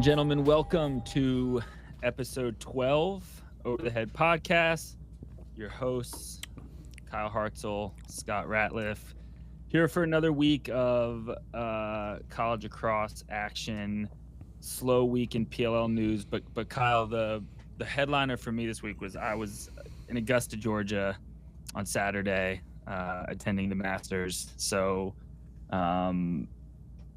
and gentlemen, welcome to episode 12 Over the Head Podcast. Your hosts, Kyle Hartzell, Scott Ratliff, here for another week of college lacrosse action. Slow week in PLL news, but Kyle, the headliner for me this week was I was in Augusta, Georgia, on Saturday, attending the Masters. So,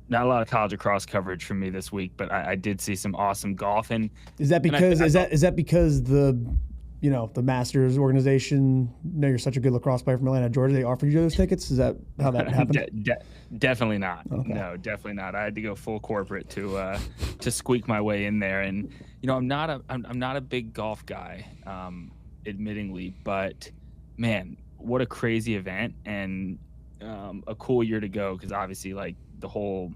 not a lot of college lacrosse coverage from me this week, but I did see some awesome golf. And is that because because the Masters organization know you're such a good lacrosse player from Atlanta, Georgia, they offered you those tickets? Is that how that happened? Definitely not. Okay. No, definitely not. I had to go full corporate to squeak my way in there. And I'm not a big golf guy, admittingly, but man, what a crazy event and a cool year to go, because obviously like the whole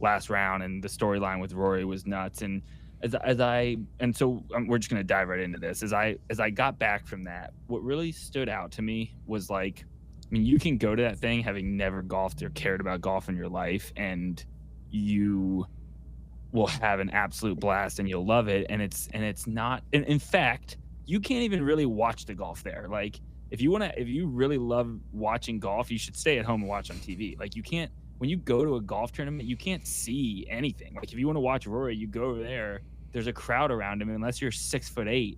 last round and the storyline with Rory was nuts. And so we're just gonna dive right into this. As I got back from that, what really stood out to me was like, I mean, you can go to that thing having never golfed or cared about golf in your life, and you will have an absolute blast and you'll love it. And it's not. In fact, you can't even really watch the golf there. Like, if you really love watching golf, you should stay at home and watch on TV. Like, you can't. When you go to a golf tournament, you can't see anything. Like, if you want to watch Rory, you go over there. There's a crowd around him. Unless you're 6'8",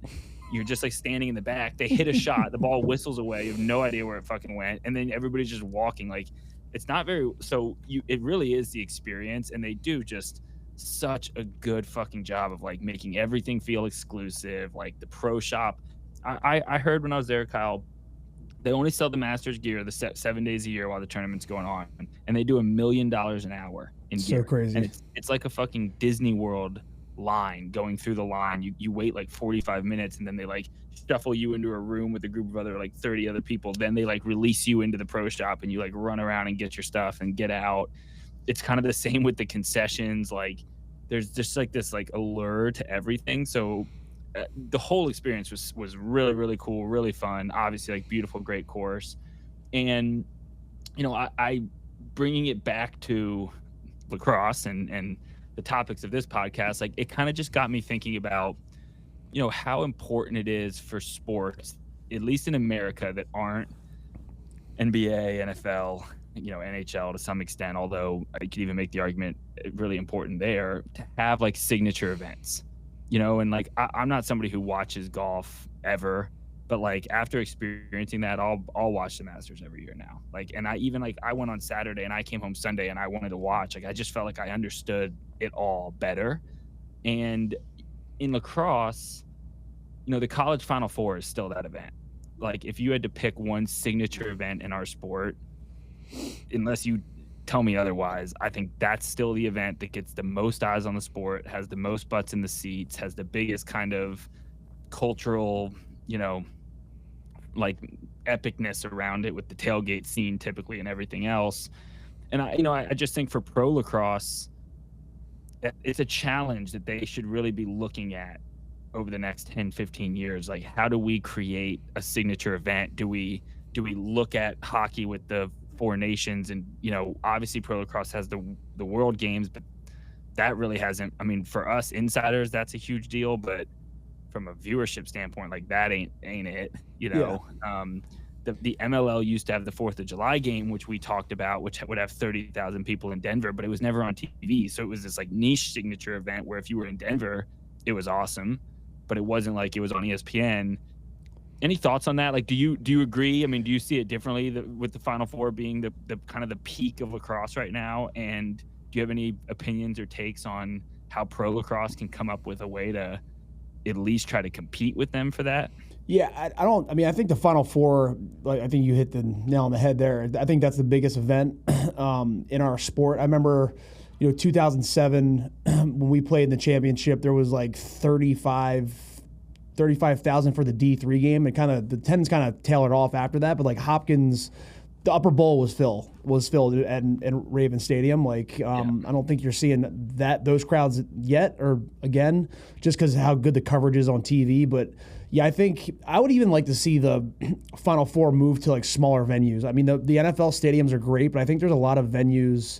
you're just like standing in the back. They hit a shot, the ball whistles away. You have no idea where it fucking went, and then everybody's just walking. Like, it's not very. So it really is the experience, and they do just such a good fucking job of like making everything feel exclusive. Like the pro shop, I heard when I was there, Kyle, they only sell the Masters gear the 7 days a year while the tournament's going on, and they do $1 million an hour in gear. So crazy. And it's like a fucking Disney World line going through the line. You wait like 45 minutes, and then they like shuffle you into a room with a group of other like 30 other people. Then they like release you into the pro shop, and you like run around and get your stuff and get out. It's kind of the same with the concessions. Like, there's just like this like allure to everything. So the whole experience was really, really cool, really fun. Obviously, like, beautiful, great course. And I bringing it back to lacrosse and the topics of this podcast, like, it kind of just got me thinking about how important it is for sports, at least in America, that aren't NBA, NFL, NHL to some extent, although I could even make the argument really important there, to have like signature events. And like, I'm not somebody who watches golf ever, but like, after experiencing that, I'll watch the Masters every year now. Like, and I went on Saturday and I came home Sunday and I wanted to watch. Like, I just felt like I understood it all better. And in lacrosse, the college Final Four is still that event. Like, if you had to pick one signature event in our sport, unless you tell me otherwise, I think that's still the event that gets the most eyes on the sport, has the most butts in the seats, has the biggest kind of cultural, like, epicness around it with the tailgate scene typically and everything else. And I just think for pro lacrosse, it's a challenge that they should really be looking at over the next 10, 15 years. Like, how do we create a signature event? Do we look at hockey with the Four Nations, and obviously pro lacrosse has the World Games, but that really hasn't. I mean, for us insiders, that's a huge deal, but from a viewership standpoint, like, that ain't it. Yeah. The MLL used to have the 4th of July game, which we talked about, which would have 30,000 people in Denver, but it was never on TV. So it was this like niche signature event where if you were in Denver, it was awesome, but it wasn't like it was on ESPN. Any thoughts on that? Like, do you agree? I mean, do you see it differently with the Final Four being the kind of the peak of lacrosse right now? And do you have any opinions or takes on how pro lacrosse can come up with a way to at least try to compete with them for that? Yeah, I think the Final Four, like, I think you hit the nail on the head there. I think that's the biggest event in our sport. I remember, 2007 when we played in the championship, there was like 35,000 for the D3 game, and kind of the 10s kind of tailored off after that. But like Hopkins, the upper bowl was filled at Raven Stadium. Like, I don't think you're seeing those crowds yet, or again, just because of how good the coverage is on TV. But yeah, I think I would even like to see the Final Four move to like smaller venues. I mean, the NFL stadiums are great, but I think there's a lot of venues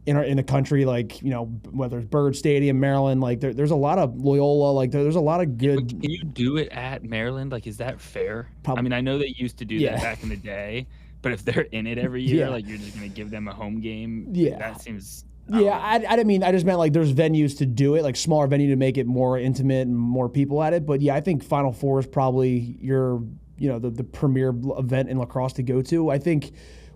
in a country like, whether it's Bird Stadium, Maryland, like there's a lot of Loyola, like there's a lot of good. But can you do it at Maryland? Like, is that fair? I mean, I know they used to do that back in the day, but if they're in it every year, like you're just going to give them a home game. Yeah. That seems. I didn't mean, I just meant like there's venues to do it, like smaller venue to make it more intimate and more people at it. But yeah, I think Final Four is probably the premier event in lacrosse to go to. I think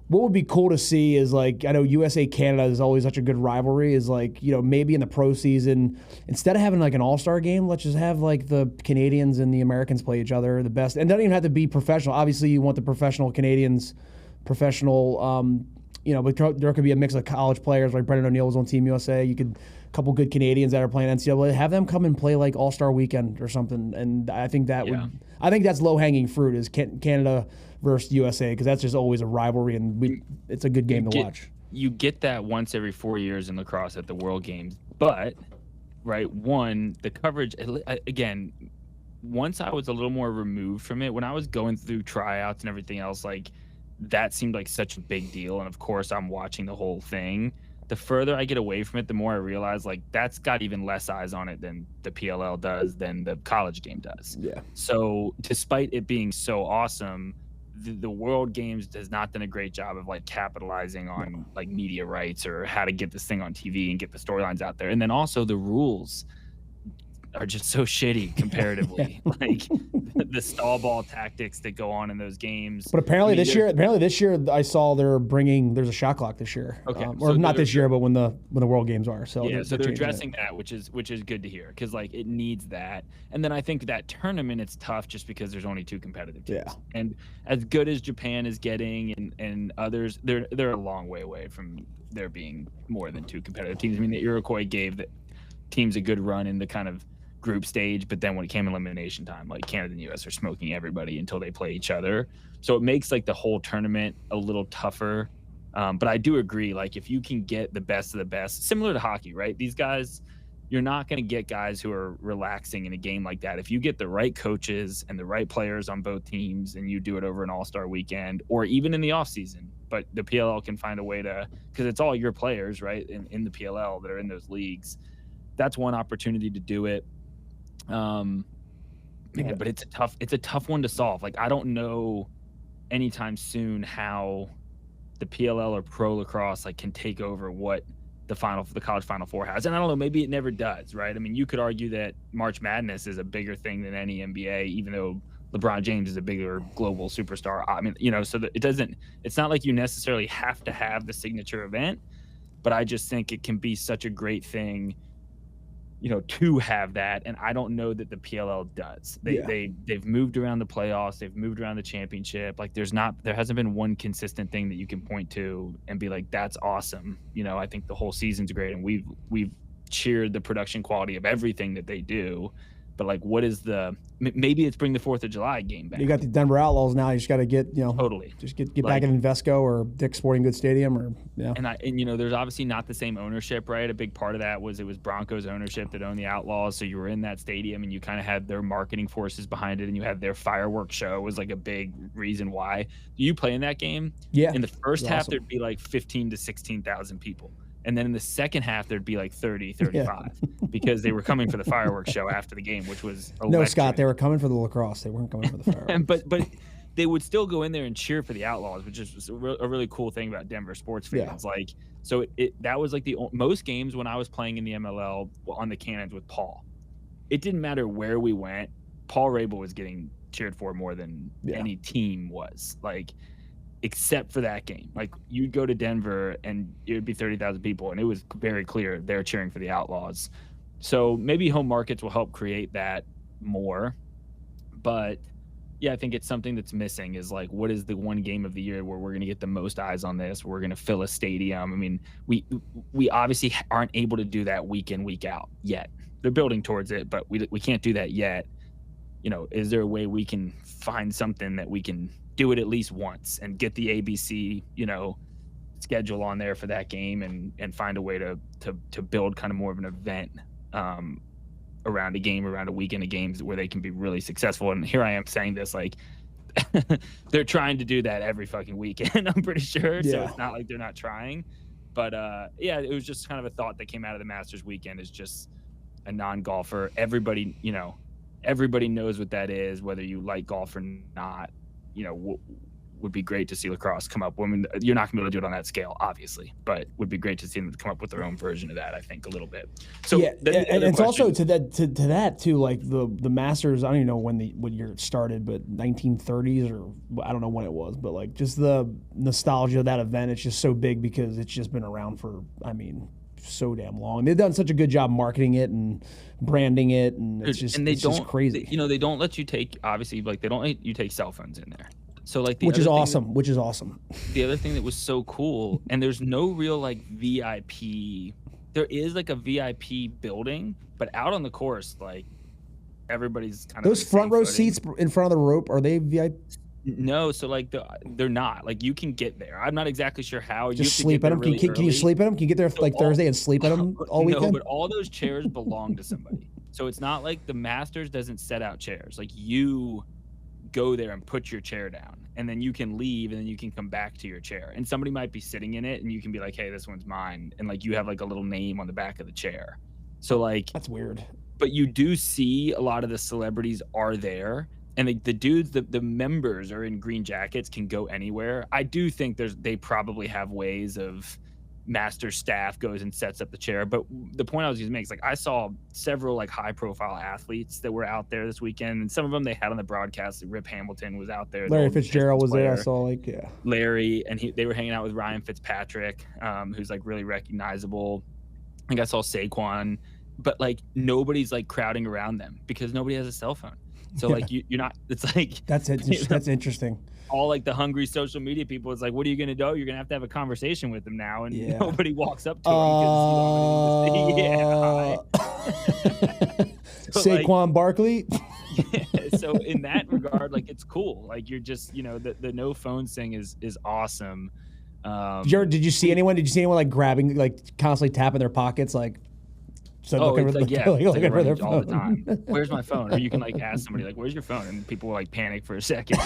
what would be cool to see is, like, I know USA Canada is always such a good rivalry, is like, maybe in the pro season, instead of having like an all-star game, let's just have like the Canadians and the Americans play each other the best. And it doesn't even have to be professional. Obviously you want the professional Canadians, but there could be a mix of college players, like Brendan O'Neill was on Team USA. You could, a couple good Canadians that are playing NCAA, have them come and play like All-Star Weekend or something. And I think I think that's low-hanging fruit, is Canada versus USA, because that's just always a rivalry, and it's a good game to watch. You get that once every 4 years in lacrosse at the World Games, but the coverage, again, once I was a little more removed from it, when I was going through tryouts and everything else, like, that seemed like such a big deal. And of course I'm watching the whole thing. The further I get away from it, the more I realize, like, that's got even less eyes on it than the PLL does, than the college game does. Yeah. So despite it being so awesome, the World Games has not done a great job of like capitalizing on like media rights or how to get this thing on TV and get the storylines out there. And then also the rules are just so shitty comparatively. Like the stall ball tactics that go on in those games. But apparently this year I saw there's a shot clock this year. Okay. Or so not this year, but when the World Games are. So yeah, so they're addressing that, which is good to hear, because like it needs that. And then I think that tournament, it's tough just because there's only 2 competitive teams. Yeah. And as good as Japan is getting and others, they're a long way away from there being more than 2 competitive teams. I mean, the Iroquois gave the teams a good run in the kind of group stage, but then when it came elimination time, like Canada and US are smoking everybody until they play each other. So it makes like the whole tournament a little tougher. But I do agree, like if you can get the best of the best, similar to hockey, right? These guys, you're not going to get guys who are relaxing in a game like that. If you get the right coaches and the right players on both teams and you do it over an all-star weekend or even in the off season, but the PLL can find a way to, because it's all your players, right? In the PLL that are in those leagues. That's one opportunity to do it. But it's a tough one to solve. Like, I don't know anytime soon how the PLL or pro lacrosse like can take over what the college Final Four has. And I don't know, maybe it never does, right? I mean, you could argue that March Madness is a bigger thing than any NBA, even though LeBron James is a bigger global superstar. I mean, so that it's not like you necessarily have to have the signature event, but I just think it can be such a great thing, to have that. And I don't know that the PLL does. They've moved around the playoffs. They've moved around the championship. Like there hasn't been one consistent thing that you can point to and be like, that's awesome. I think the whole season's great. And we've cheered the production quality of everything that they do. But like, what is maybe it's bring the 4th of July game back. You got the Denver Outlaws now. You just got to get, totally just get back in Invesco or Dick's Sporting Goods Stadium or, yeah. And there's obviously not the same ownership, right? A big part of that was it was Broncos ownership that owned the Outlaws. So you were in that stadium and you kind of had their marketing forces behind it, and you had their fireworks show was like a big reason why. Do you play in that game? Yeah. In the first half, there'd be like 15 to 16,000 people. And then in the second half, there'd be like 30, 35 because they were coming for the fireworks show after the game, which was electric. No, Scott, they were coming for the lacrosse. They weren't coming for the fireworks. But they would still go in there and cheer for the Outlaws, which is a really cool thing about Denver sports fans. Yeah. Like, so that was like most games when I was playing in the MLL on the Cannons with Paul. It didn't matter where we went. Paul Rabel was getting cheered for more than any team was. Like, except for that game. Like, you'd go to Denver and it would be 30,000 people, and it was very clear they're cheering for the Outlaws. So maybe home markets will help create that more. But yeah, I think it's something that's missing, is like, what is the one game of the year where we're going to get the most eyes on this? We're going to fill a stadium. I mean, we obviously aren't able to do that week in, week out yet. They're building towards it, but we can't do that yet. Is there a way we can find something that we can do it at least once and get the ABC, schedule on there for that game and find a way to build kind of more of an event around a game, around a weekend of games where they can be really successful. And here I am saying this, like, they're trying to do that every fucking weekend, I'm pretty sure. Yeah. So it's not like they're not trying, But yeah, it was just kind of a thought that came out of the Masters weekend. Is just a non-golfer. Everybody, everybody knows what that is, whether you like golf or not. Would be great to see Lacrosse come up. I mean, you're not going to be able to do it on that scale, obviously, but would be great to see them come up with their own version of that, I think, a little bit. So yeah, and it's also to that too, like the Masters, I don't even know when year it started, but 1930s or I don't know when it was, but like just the nostalgia of that event, it's just so big because it's just been around for, so damn long. They've done such a good job marketing it and branding it, and it's just, just crazy. They don't let you take, obviously, like they don't let you take cell phones in there. So like which is awesome. The other thing that was so cool, and there's no real like VIP. There is like a VIP building, but out on the course, like everybody's kind of those front row seats in front of the rope. Are they VIP? No, so like they're not. Like you can get there. I'm not exactly sure how. Just sleep at them. Can you sleep at them? Can you get there like Thursday and sleep at them all weekend? No, but all those chairs belong to somebody. So it's not like the Masters doesn't set out chairs. Like you go there and put your chair down, and then you can leave, and then you can come back to your chair, and somebody might be sitting in it, and you can be like, hey, this one's mine, and like you have like a little name on the back of the chair. So like that's weird, but you do see a lot of the celebrities are there, and the dudes, the members are in green jackets, can go anywhere. I do think they probably have ways of Master staff goes and sets up the chair. But the point I was going to make is like I saw several like high profile athletes that were out there this weekend, and some of them they had on the broadcast. Rip Hamilton was out there. Larry Fitzgerald was there. I saw Larry, and they were hanging out with Ryan Fitzpatrick, who's like really recognizable. I think I saw Saquon, but like nobody's like crowding around them because nobody has a cell phone. So like you're not. It's like that's it. That's interesting. All like the hungry social media people, it's like, what are you going to do? You're going to have a conversation with them now, and nobody walks up to them because so Saquon like, Barkley. So in that regard, like it's cool. Like you're just, the no phones thing is awesome. Did you see anyone like grabbing, like constantly tapping their pockets, like? So looking for all the time. Where's my phone? Or you can like ask somebody like, "Where's your phone?" And people will like panic for a second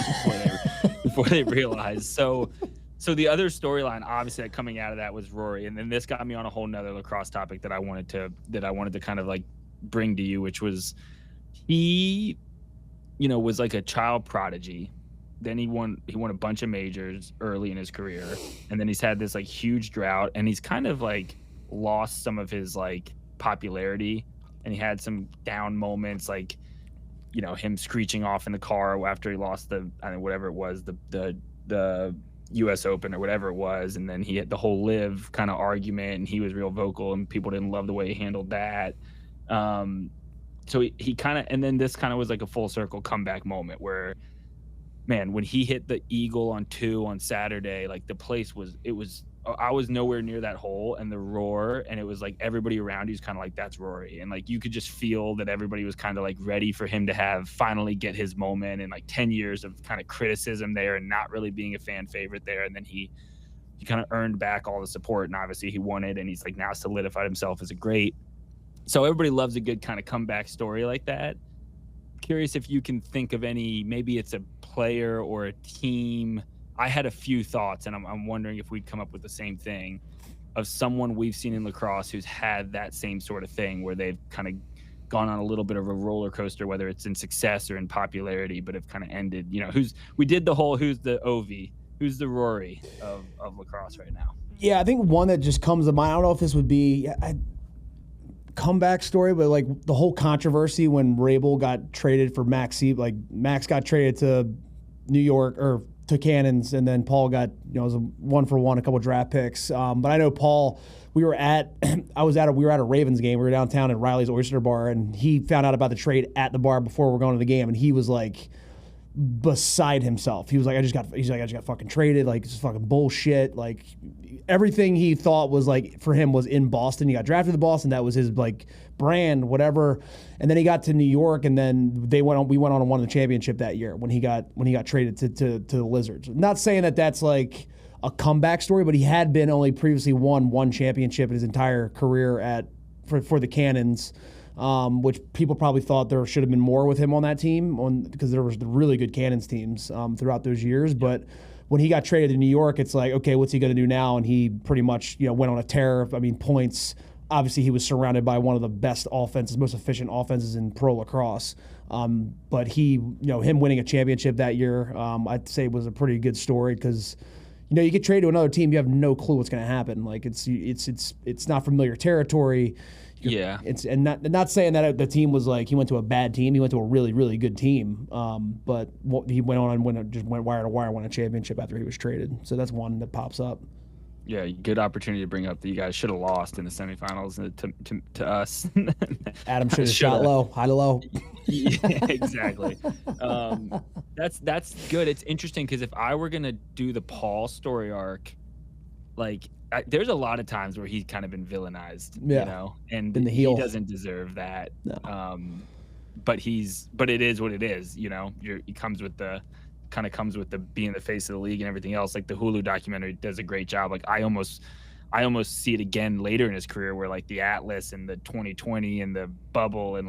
before they realize. So the other storyline, obviously, coming out of that was Rory, and then this got me on a whole nother lacrosse topic that I wanted to kind of like bring to you, which was he, was like a child prodigy. Then he won a bunch of majors early in his career, and then he's had this like huge drought, and he's kind of like lost some of his like popularity, and he had some down moments, like him screeching off in the car after he lost whatever it was, the US Open or whatever it was, and then he had the whole live kind of argument, and he was real vocal, and people didn't love the way he handled that. So he kind of, and then this kind of was like a full circle comeback moment where, man, when he hit the eagle on 2 on Saturday, like the place I was nowhere near that hole and the roar, and it was like everybody around you was kind of like, that's Rory, and like you could just feel that everybody was kind of like ready for him to finally get his moment, and like 10 years of kind of criticism there and not really being a fan favorite there, and then he kind of earned back all the support, and obviously he won it, and he's like now solidified himself as a great. So everybody loves a good kind of comeback story like that. Curious if you can think of any, maybe it's a player or a team. I had a few thoughts, and I'm wondering if we'd come up with the same thing, of someone we've seen in lacrosse who's had that same sort of thing where they've kind of gone on a little bit of a roller coaster, whether it's in success or in popularity, but have kind of ended, who's the Ovi, who's the Rory of lacrosse right now? Yeah, I think one that just comes to mind, I don't know if this would be a comeback story, but like the whole controversy when Rabel got traded for Max, like Max got traded to New York or to Cannons, and then Paul got, it was a 1-for-1, a couple draft picks. But I know Paul, we were at a Ravens game. We were downtown at Riley's Oyster Bar, and he found out about the trade at the bar before we were going to the game, and he was like beside himself. He was like, I just got fucking traded. Like, it's fucking bullshit. Like, everything he thought was like for him was in Boston. He got drafted to Boston. That was his like brand, whatever. And then he got to New York, and then we went on and won the championship that year when he got traded to the Lizards. Not saying that that's like a comeback story, but he had been only previously won one championship in his entire career for the Cannons. Which people probably thought there should have been more with him on that team, because there was the really good Cannons teams throughout those years. But when he got traded to New York, it's like, okay, what's he going to do now? And he pretty much, went on a tear. I mean, points. Obviously, he was surrounded by one of the best offenses, most efficient offenses in pro lacrosse. But him winning a championship that year, I'd say was a pretty good story because, you get traded to another team, you have no clue what's going to happen. Like it's not familiar territory. And not saying that the team was like he went to a bad team. He went to a really, really good team. But he went on and went wire to wire, won a championship after he was traded. So that's one that pops up. Yeah, good opportunity to bring up that you guys should have lost in the semifinals to us. Adam should have shot low, high to low. Yeah, exactly. That's good. It's interesting because if I were gonna do the Paul story arc, like there's a lot of times where he's kind of been villainized, and been the heel. He doesn't deserve that. No. But it is what it is. He comes with the being the face of the league and everything else. Like the Hulu documentary does a great job. Like I almost see it again later in his career where like the Atlas and the 2020 and the bubble and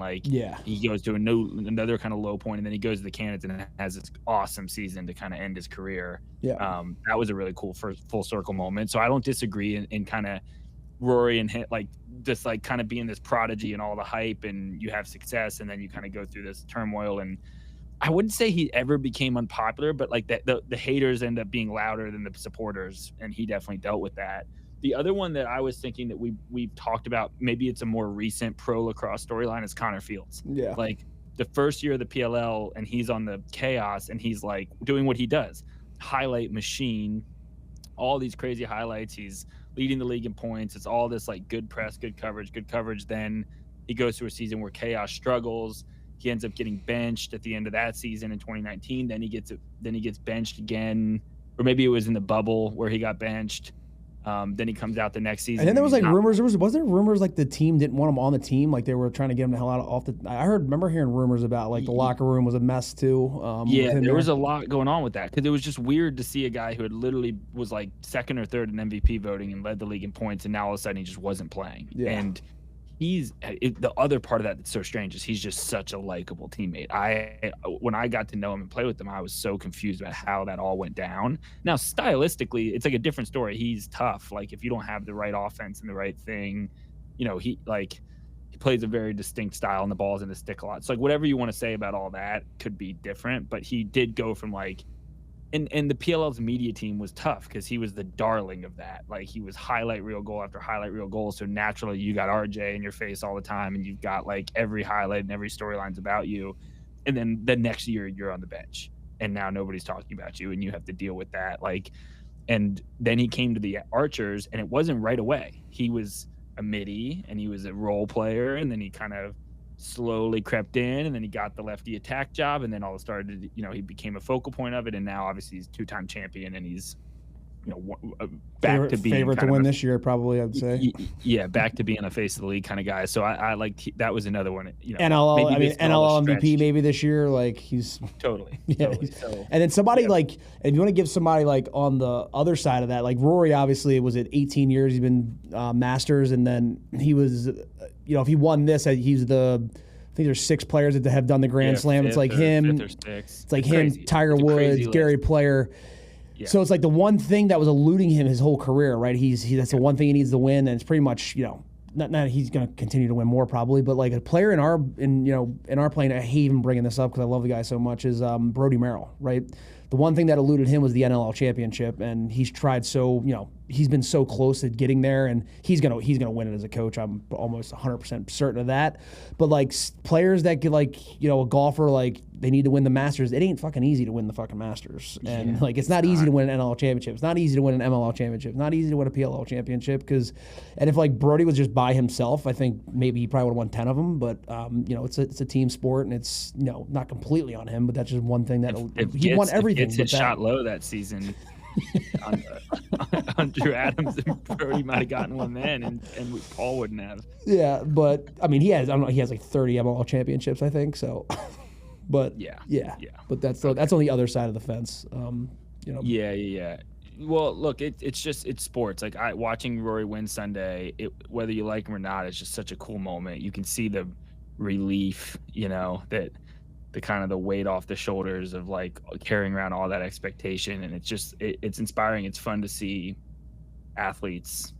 he goes to another kind of low point and then he goes to the Cannons and has this awesome season to kind of end his career. Yeah. That was a really cool first full circle moment. So I don't disagree in kind of Rory and like just like kind of being this prodigy and all the hype and you have success and then you kind of go through this turmoil. And I wouldn't say he ever became unpopular, but like the haters end up being louder than the supporters, and he definitely dealt with that. The other one that I was thinking that we've talked about, maybe it's a more recent pro lacrosse storyline, is Connor Fields. Yeah. Like the first year of the PLL, and he's on the Chaos, and he's like doing what he does, highlight machine, all these crazy highlights. He's leading the league in points. It's all this like good press, good coverage. Then he goes through a season where Chaos struggles. He ends up getting benched at the end of that season in 2019. Then he gets benched again, or maybe it was in the bubble where he got benched. Then he comes out the next season. And then there was like rumors. Was there rumors like the team didn't want him on the team? Like they were trying to get him the hell out off the. I remember hearing rumors about like the locker room was a mess too. There was a lot going on with that because it was just weird to see a guy who had literally was like second or third in MVP voting and led the league in points, and now all of a sudden he just wasn't playing. Yeah. And the other part of that that's so strange is he's just such a likable teammate. When I got to know him and play with him, I was so confused about how that all went down. Now, stylistically, it's like a different story. He's tough. Like if you don't have the right offense and the right thing, he plays a very distinct style and the ball's in the stick a lot. So like whatever you want to say about all that could be different, but he did go from like. And the PLL's media team was tough because he was the darling of that. Like he was highlight reel goal after highlight reel goal. So naturally you got RJ in your face all the time and you've got like every highlight and every storyline's about you. And then the next year you're on the bench and now nobody's talking about you and you have to deal with that. Like, and then he came to the Archers and it wasn't right away. He was a midi and he was a role player and then he kind of slowly crept in and then he got the lefty attack job and then all started, he became a focal point of it. And now obviously he's two-time champion and he's, back to being favorite to win this year, probably, I'd say. Yeah. Back to being a face of the league kind of guy. So I like, that was another one, NLL MVP maybe this year. Like he's totally. So, and then somebody like, if you want to give somebody like on the other side of that, like Rory, obviously was it 18 years. He's been Masters. And then he was, if he won this, he's I think there's 6 players that have done the Grand Slam. It's like him. It's like him, Tiger Woods, Gary Player. Yeah. So it's like the one thing that was eluding him his whole career, right? That's the one thing he needs to win, and it's pretty much, not he's going to continue to win more probably, but like a player in our playing, I hate even bringing this up because I love the guy so much, is Brody Merrill, right? The one thing that eluded him was the NLL championship, and he's tried he's been so close to getting there, and he's gonna win it as a coach. I'm almost 100% certain of that. But like players that get like a golfer, like they need to win the Masters. It ain't fucking easy to win the fucking Masters, and like it's not easy to win an NLL championship. It's not easy to win an MLL championship. It's not easy to win a PLL championship and if like Brody was just by himself, I think maybe he probably would have won 10 of them. But it's a team sport, and it's not completely on him. But that's just one thing that he won everything. It's shot low that season. on Drew Adams and Brody might have gotten one then, and Paul wouldn't have. Yeah, but I mean, he has like 30 MLL championships, I think. So, but yeah. But that's on the other side of the fence. Yeah. Well, look, it's sports. Like watching Rory win Sunday, whether you like him or not, it's just such a cool moment. You can see the relief, that kind of the weight off the shoulders of like carrying around all that expectation. And it's just it's inspiring. It's fun to see athletes,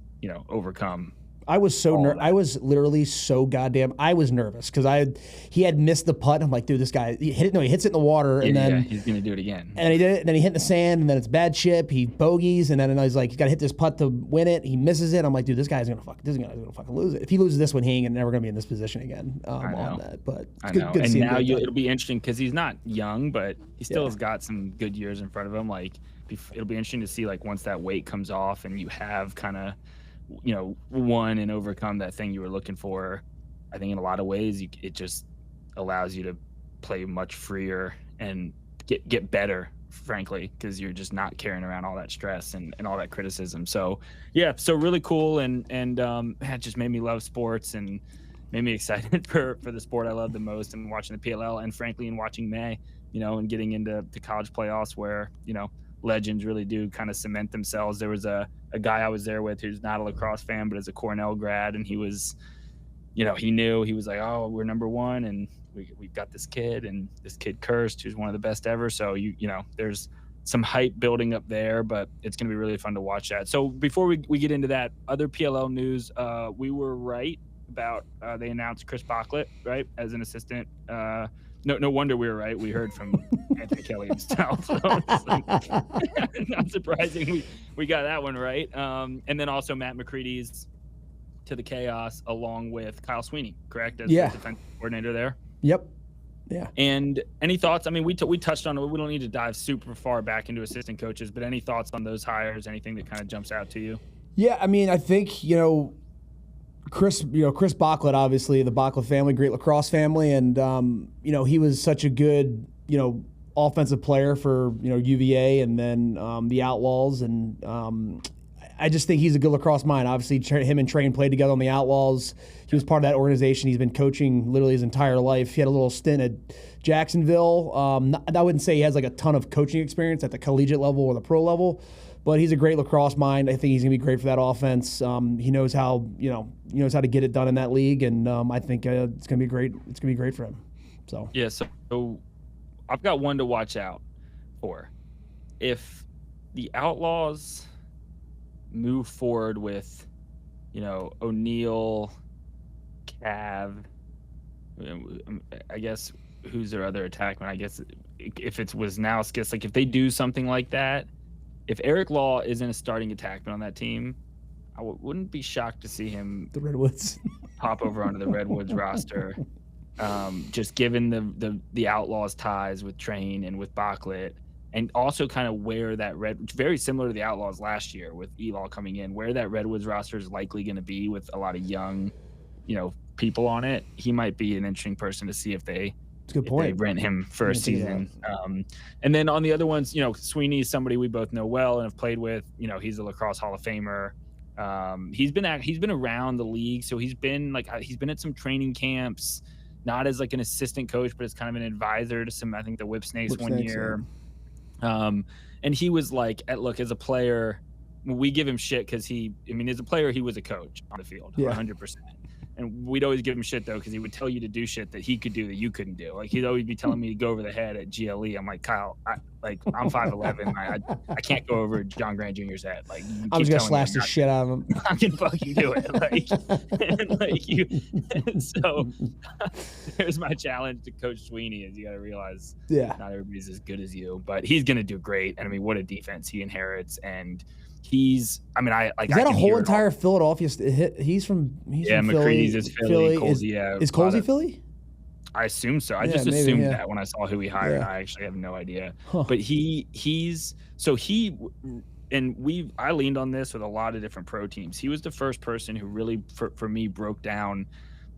overcome. I was I was literally so goddamn. I was nervous because he had missed the putt. I'm like, dude, this guy he hits it in the water, and then he's gonna do it again. And then he did it, and then he hit in the sand, and then it's bad chip. He bogeys, and then he's like, he's got to hit this putt to win it. He misses it. I'm like, dude, this guy's gonna fucking lose it. If he loses this one, he ain't never gonna be in this position again. On that, but it's good to see him. And now it'll be interesting because he's not young, but he still has got some good years in front of him. Like it'll be interesting to see like once that weight comes off and you have kind of won and overcome that thing you were looking for. I think in a lot of ways it just allows you to play much freer and get better, frankly, because you're just not carrying around all that stress and all that criticism. So so really cool, and it just made me love sports and made me excited for the sport I love the most, and watching the PLL, and frankly in watching May, and getting into the college playoffs where legends really do kind of cement themselves. There was a guy I was there with who's not a lacrosse fan, but is a Cornell grad, and he was, he knew, he was like, oh, we're number one, and we've got this kid Kirst, who's one of the best ever. So there's some hype building up there, but it's going to be really fun to watch that. So before we get into that, other PLL news, we were right about they announced Chris Bocklet, right, as an assistant. No wonder we were right. We heard from Anthony Kelly himself. So not surprising we got that one right. And then also Matt Mackrides to the Chaos along with Kyle Sweeney, correct? As the defensive coordinator there. Yep. Yeah. And any thoughts? I mean, we touched on it. We don't need to dive super far back into assistant coaches, but any thoughts on those hires? Anything that kind of jumps out to you? Yeah, I mean, I think Chris Bocklet, obviously the Bocklet family, great lacrosse family, and he was such a good offensive player for UVA and then the Outlaws, and I just think he's a good lacrosse mind. Obviously, him and Train played together on the Outlaws. He was part of that organization. He's been coaching literally his entire life. He had a little stint at Jacksonville. I wouldn't say he has like a ton of coaching experience at the collegiate level or the pro level, but he's a great lacrosse mind. I think he's gonna be great for that offense. He knows how to get it done in that league, and I think it's gonna be great. It's gonna be great for him. So yeah. So I've got one to watch out for. If the Outlaws move forward with, O'Neal, Cav, I guess who's their other attackman? I guess if it was Wisnauskas, like if they do something like that. If Eric Law isn't a starting attackman on that team, I wouldn't be shocked to see him the Redwoods hop over onto the Redwoods roster. Just given the Outlaws' ties with Train and with Bocklet, and also kind of where that very similar to the Outlaws last year with Elaw coming in, where that Redwoods roster is likely going to be with a lot of young, people on it. He might be an interesting person to see if they. Good point. They rent him for a season. And then on the other ones, Sweeney is somebody we both know well and have played with. He's a lacrosse Hall of Famer. He's been around the league, so he's been at some training camps, not as like an assistant coach, but as kind of an advisor to some, I think, the Whipsnakes one year. Yeah. And he was like, look, as a player, we give him shit because as a player, he was a coach on the field, 100%. And we'd always give him shit, though, because he would tell you to do shit that he could do that you couldn't do. Like, he'd always be telling me to go over the head at GLE. I'm like, Kyle, I'm 5'11". I can't go over John Grant Jr.'s head. Like, I'm just going to slash the shit out of him. I can fucking do it. So there's my challenge to Coach Sweeney is you got to realize not everybody's as good as you. But he's going to do great. And, what a defense he inherits. And is that a whole entire Philadelphia? He's from Philly. Is Philly. Is Colsey Philly? I assume so. I just assumed that when I saw who he hired. I actually have no idea. Huh. But I leaned on this with a lot of different pro teams. He was the first person who really, for me, broke down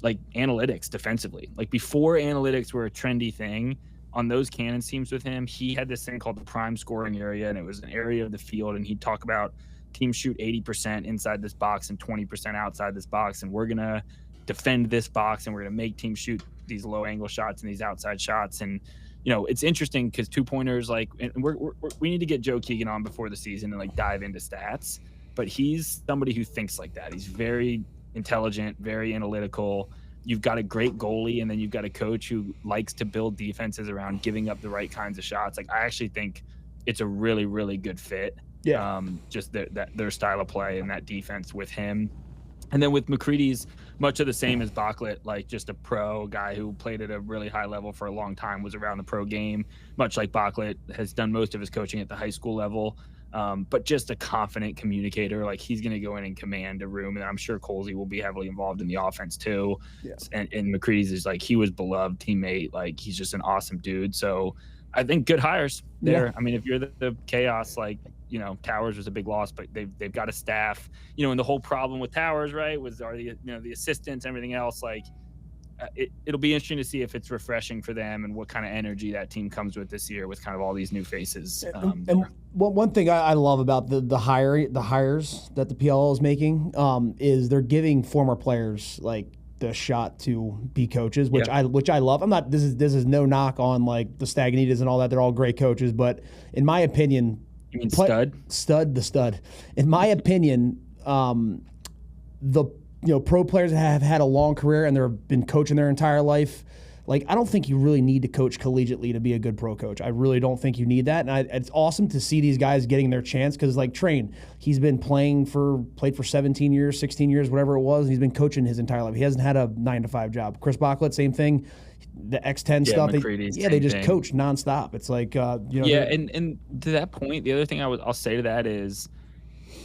like analytics defensively. Like before analytics were a trendy thing. On those Cannons teams with him, he had this thing called the prime scoring area, and it was an area of the field, and he'd talk about teams shoot 80% inside this box and 20% outside this box, and we're going to defend this box, and we're going to make teams shoot these low-angle shots and these outside shots. And, it's interesting because two-pointers, and we need to get Joe Keegan on before the season and, dive into stats, but he's somebody who thinks like that. He's very intelligent, very analytical, you've got a great goalie, and then you've got a coach who likes to build defenses around giving up the right kinds of shots. Like, I actually think it's a really, really good fit. Yeah. Just their style of play and that defense with him. And then with Mackrides, much of the same as Bocklet, like just a pro guy who played at a really high level for a long time, was around the pro game, much like Bocklet has done most of his coaching at the high school level. But just a confident communicator. Like, he's going to go in and command a room, and I'm sure Colsey will be heavily involved in the offense too. Yeah. And Mackrides is like, he was beloved teammate. Like, he's just an awesome dude. So I think good hires there. Yeah. I mean, if you're the Chaos, like, you know, Towers was a big loss, but they've got a staff, you know, and the whole problem with Towers, right, are the, you know, the assistants, everything else. Like, it'll be interesting to see if it's refreshing for them and what kind of energy that team comes with this year with kind of all these new faces. And one thing I love about the hires that the PLL is making is they're giving former players like the shot to be coaches, which I love. I'm not. This is no knock on like the Stagnitas and all that. They're all great coaches, but in my opinion, you mean stud? In my opinion, the pro players that have had a long career and they've been coaching their entire life. Like, I don't think you really need to coach collegiately to be a good pro coach. I really don't think you need that. And it's awesome to see these guys getting their chance because, like, Train, he's been played for 17 years, 16 years, whatever it was. He's been coaching his entire life. He hasn't had a 9-to-5 job. Chris Bocklet, same thing. The X10 stuff. They just coach nonstop. It's like, Yeah, and to that point, the other thing I'll say to that is,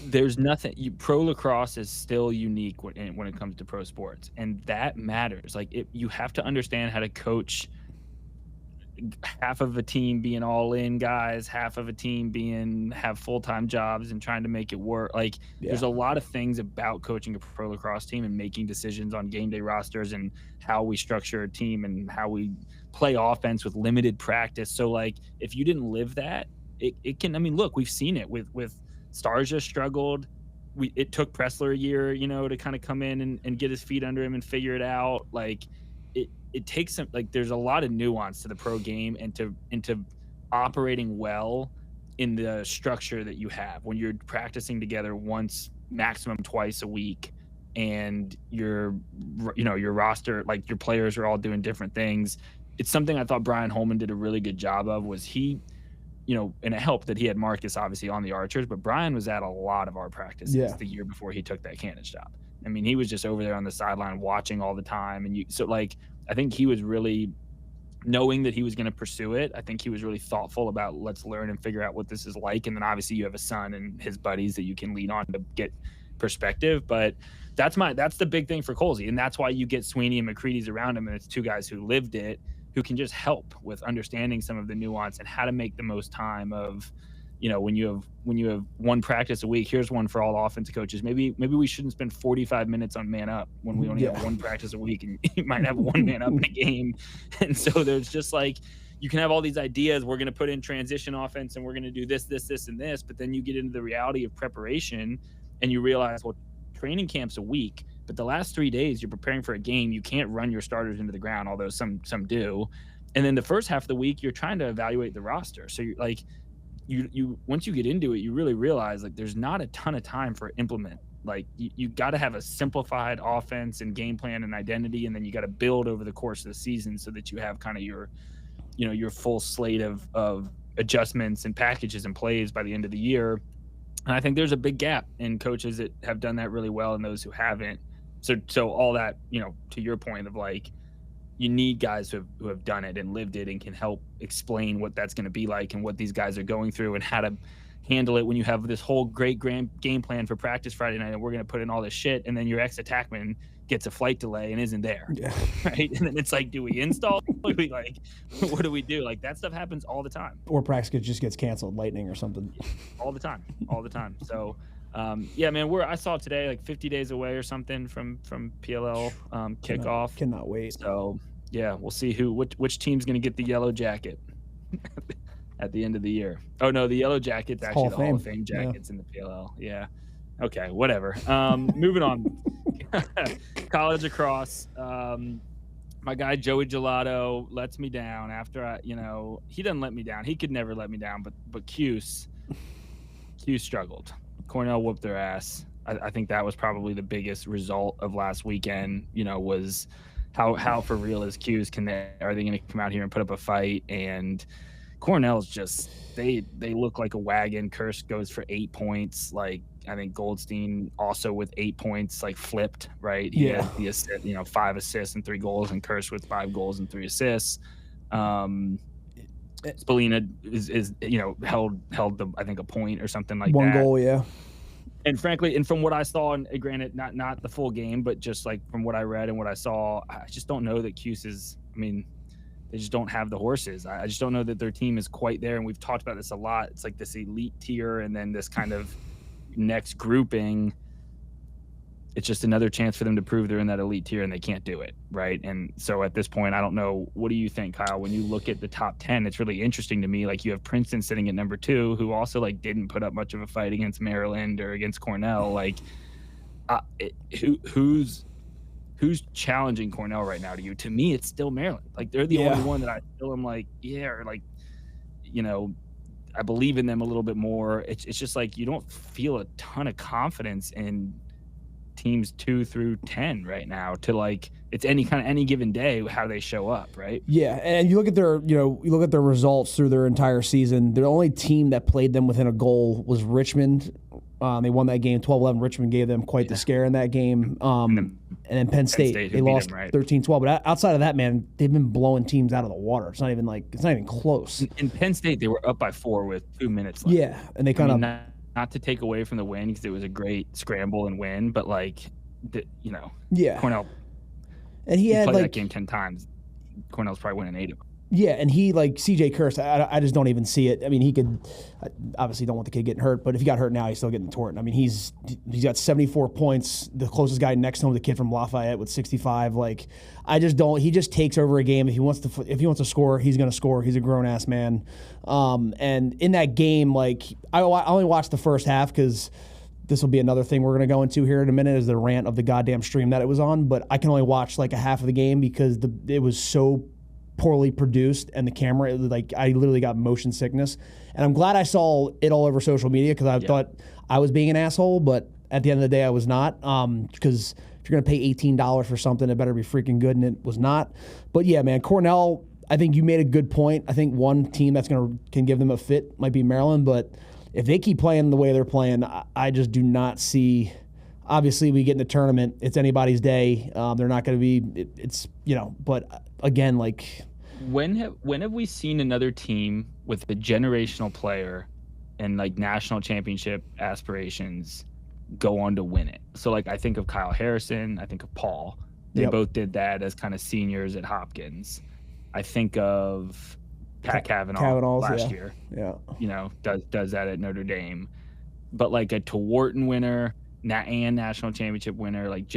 there's nothing. Pro lacrosse is still unique when it comes to pro sports, and that matters. Like, you have to understand how to coach half of a team being all in guys, half of a team have full-time jobs and trying to make it work. Like, there's a lot of things about coaching a pro lacrosse team and making decisions on game day rosters and how we structure a team and how we play offense with limited practice. So, like, if you didn't live that, it can. I mean, look, we've seen it with Starja struggled. It took Pressler a year, to kind of come in and get his feet under him and figure it out. Like, it takes some, like, there's a lot of nuance to the pro game and to operating well in the structure that you have when you're practicing together once, maximum twice a week, and your roster, like, your players are all doing different things. It's something I thought Brian Holman did a really good job of. Was he, and it helped that he had Marcus obviously on the Archers, but Brian was at a lot of our practices the year before he took that Cannon job. I mean, he was just over there on the sideline watching all the time. And I think he was really, knowing that he was going to pursue it, I think he was really thoughtful about, let's learn and figure out what this is like. And then obviously you have a son and his buddies that you can lean on to get perspective. But that's the big thing for Colsey. And that's why you get Sweeney and Mackrides around him. And it's two guys who lived it, who can just help with understanding some of the nuance and how to make the most time of, when you have one practice a week. Here's one for all offensive coaches. Maybe we shouldn't spend 45 minutes on man up when we only have one practice a week, and you might have one man up in a game. And so there's just, like, you can have all these ideas. We're going to put in transition offense and we're going to do this, and this, but then you get into the reality of preparation and you realize, well, training camp's a week, but the last 3 days you're preparing for a game. You can't run your starters into the ground, although some do. And then the first half of the week, you're trying to evaluate the roster. So you're like, you once you get into it, you really realize, like, there's not a ton of time for implement. Like, you got to have a simplified offense and game plan and identity, and then you got to build over the course of the season so that you have kind of your full slate of adjustments and packages and plays by the end of the year. And I think there's a big gap in coaches that have done that really well and those who haven't. So all that, to your point of, like, you need guys who have done it and lived it and can help explain what that's going to be like and what these guys are going through and how to handle it when you have this whole great grand game plan for practice Friday night and we're going to put in all this shit, and then your ex-attackman gets a flight delay and isn't there. Yeah. Right? And then it's like, do we install? What do we do? Like, that stuff happens all the time. Or practice just gets canceled, lightning or something. All the time. So, yeah, man, I saw today, like, 50 days away or something from PLL kickoff. Cannot wait. So, yeah, we'll see which team's going to get the yellow jacket at the end of the year. Oh, no, the yellow jacket's actually the Hall of Fame jackets in the PLL. Yeah. Okay, whatever. Moving on. College lacrosse. My guy Joey Gelato lets me down after he doesn't let me down. He could never let me down, but Cuse struggled. Cornell whooped their ass. I think that was probably the biggest result of last weekend, was how for real is Q's? Are they going to come out here and put up a fight? And Cornell's just they look like a wagon. Kirst goes for 8 points. Like I think Goldstein also with 8 points, like flipped, right? He had the assist, 5 assists and 3 goals, and Kirst with 5 goals and 3 assists. Spallina is held the, I think, a point or something like that. 1 goal, yeah. And frankly, and from what I saw, and granted, not the full game, but just like from what I read and what I saw, I just don't know that Cuse is. I mean, they just don't have the horses. I just don't know that their team is quite there. And we've talked about this a lot. It's like this elite tier, and then this kind of next grouping. It's just another chance for them to prove they're in that elite tier, and they can't do it, right? And so at this point, I don't know. What do you think, Kyle? When you look at the top 10, it's really interesting to me. Like you have Princeton sitting at number 2, who also like didn't put up much of a fight against Maryland or against Cornell. Like, who's challenging Cornell right now to you? To me, it's still Maryland. Like they're the only one that I still am like, or like, I believe in them a little bit more. It's just like you don't feel a ton of confidence in teams 2 through 10 right now to like it's any given day how they show up, right? Yeah, and you look at their results through their entire season. The only team that played them within a goal was Richmond. They won that game 12-11. Richmond gave them quite the scare in that game. And then Penn State they lost 13-12. But outside of that, man, they've been blowing teams out of the water. It's not even close. In Penn State, they were up by 4 with 2 minutes left. Yeah, and they kind of not to take away from the win because it was a great scramble and win, but like, Cornell. And he had played like that game 10 times. Cornell's probably winning 8 of them. Yeah, and he like CJ Kirst. I just don't even see it. I mean, he could obviously don't want the kid getting hurt, but if he got hurt now, he's still getting torn. I mean, he's got 74 points. The closest guy next to him, the kid from Lafayette, with 65. Like, I just don't. He just takes over a game. If he wants to score, he's going to score. He's a grown ass man. And in that game, like I only watched the first half because this will be another thing we're going to go into here in a minute, is the rant of the goddamn stream that it was on. But I can only watch like a half of the game because it was so poorly produced, and the camera, like I literally got motion sickness. And I'm glad I saw it all over social media because I thought I was being an asshole, but at the end of the day I was not, because if you're going to pay $18 for something, it better be freaking good, and it was not. But yeah, man, Cornell, I think you made a good point. I think one team that's can give them a fit might be Maryland, but if they keep playing the way they're playing, I just do not see. Obviously, we get in the tournament, it's anybody's day. They're not going to be. But again, like, when have we seen another team with a generational player and like national championship aspirations go on to win it? So like, I think of Kyle Harrison, I think of Paul. They both did that as kind of seniors at Hopkins. I think of Pat Cavanaugh last year. Yeah, does that at Notre Dame. But like a Tewaaraton winner and national championship winner, like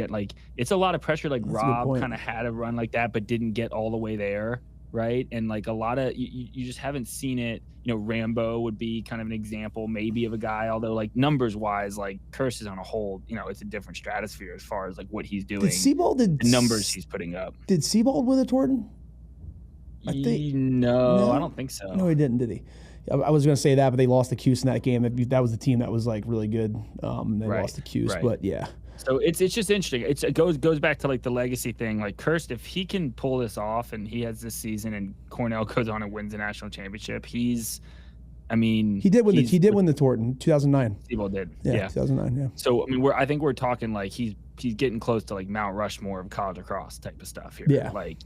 it's a lot of pressure. Like that's Rob kind of had a run like that, but didn't get all the way there, right? And like a lot of you just haven't seen it. Rambo would be kind of an example, maybe, of a guy. Although like numbers wise, like Kirst is on a whole, it's a different stratosphere as far as like what he's doing. The numbers he's putting up. Did Seabold win the Tewaaraton? No, I don't think so. No, he didn't, did he? I was going to say that, but they lost to Cuse in that game. That was the team that was like really good. They lost to Cuse, but yeah. So it's just interesting. It goes back to like the legacy thing. Like Kirst, if he can pull this off and he has this season and Cornell goes on and wins the national championship, he did win the Tewaaraton 2009. Steve-O did. Yeah, 2009. Yeah. So I think we're talking like he's getting close to like Mount Rushmore of college lacrosse type of stuff here. Yeah. Like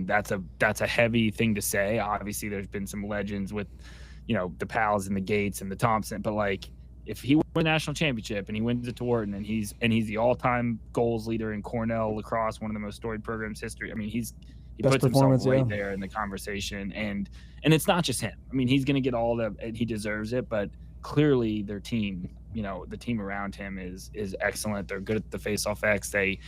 that's a heavy thing to say. Obviously, there's been some legends with, the Pals and the Gates and the Thompson, but like if he wins a national championship and he wins the Tewaaraton and he's the all-time goals leader in Cornell lacrosse, one of the most storied programs in history. He puts himself right there in the conversation, and it's not just him. He's going to get all he deserves it, but clearly their team, the team around him is excellent. They're good at the face-off X. They,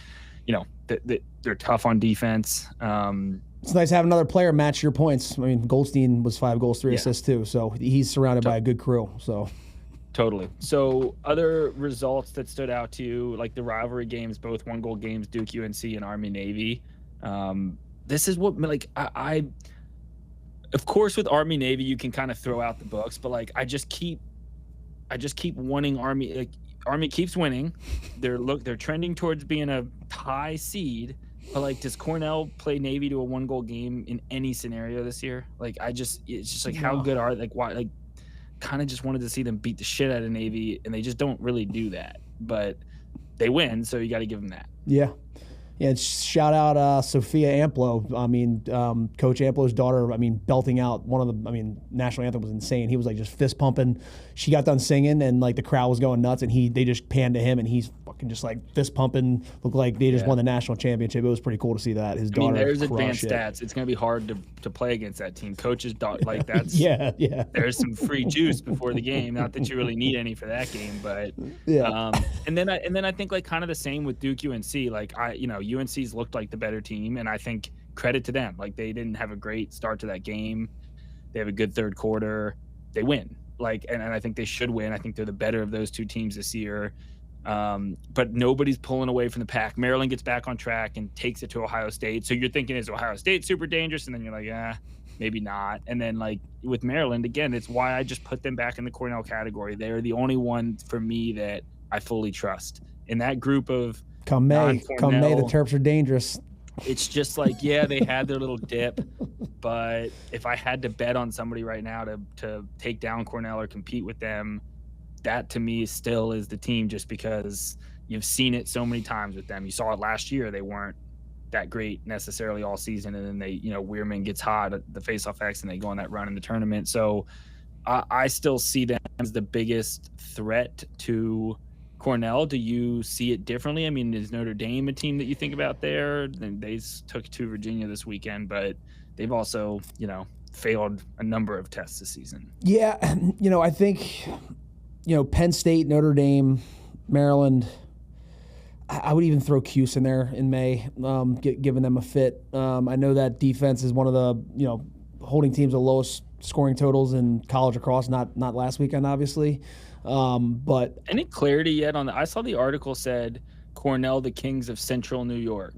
they're tough on defense. It's nice to have another player match your points. Goldstein was 5 goals, 3 assists too, so he's surrounded by a good crew. So. Totally. So other results that stood out to you, like the rivalry games, both 1-goal games, Duke UNC and Army Navy. This is what, like, I of course with Army Navy you can kind of throw out the books, but like I just keep wanting Army. Like Army keeps winning. They're trending towards being a high seed, But like, does Cornell play Navy to a 1-goal game in any scenario this year? Like, it's just like, how good are, like, why, like, kind of just wanted to see them beat the shit out of Navy, and they just don't really do that. But they win, so you got to give them that. Yeah. Yeah, and shout out Sophia Amplo. I mean, Coach Amplo's daughter, I mean, belting out national anthem was insane. He was like just fist pumping. She got done singing, and like the crowd was going nuts, and they just panned to him, and he's fucking just like fist pumping. Looked like they just won the national championship. It was pretty cool to see that. His daughter. There's advanced stats. It's going to be hard to play against that team. Coach's daughter, like that's yeah. There's some free juice before the game. Not that you really need any for that game, but yeah. And then I think like kind of the same with Duke UNC. Like UNC's looked like the better team, and I think credit to them. Like they didn't have a great start to that game. They have a good third quarter. They win. Like, and I think they should win. I think they're the better of those two teams this year. But nobody's pulling away from the pack. Maryland gets back on track and takes it to Ohio State. So you're thinking, is Ohio State super dangerous? And then you're like, maybe not. And then like with Maryland, again, it's why I just put them back in the Cornell category. They're the only one for me that I fully trust. In that group of Come May, the Terps are dangerous. It's just like, yeah, they had their little dip, but if I had to bet on somebody right now to take down Cornell or compete with them, that to me still is the team, just because you've seen it so many times with them. You saw it last year. They weren't that great necessarily all season, and then they, Weirman gets hot at the face-off X and they go on that run in the tournament. So I still see them as the biggest threat to Cornell. Do you see it differently? I mean, is Notre Dame a team that you think about there? They took to Virginia this weekend, but they've also, failed a number of tests this season. Yeah, I think, Penn State, Notre Dame, Maryland, I would even throw Cuse in there in May, giving them a fit. I know that defense is one of the, holding teams the lowest scoring totals in college lacrosse, not last weekend, obviously. But any clarity yet on that? I saw the article said Cornell, the Kings of Central New York.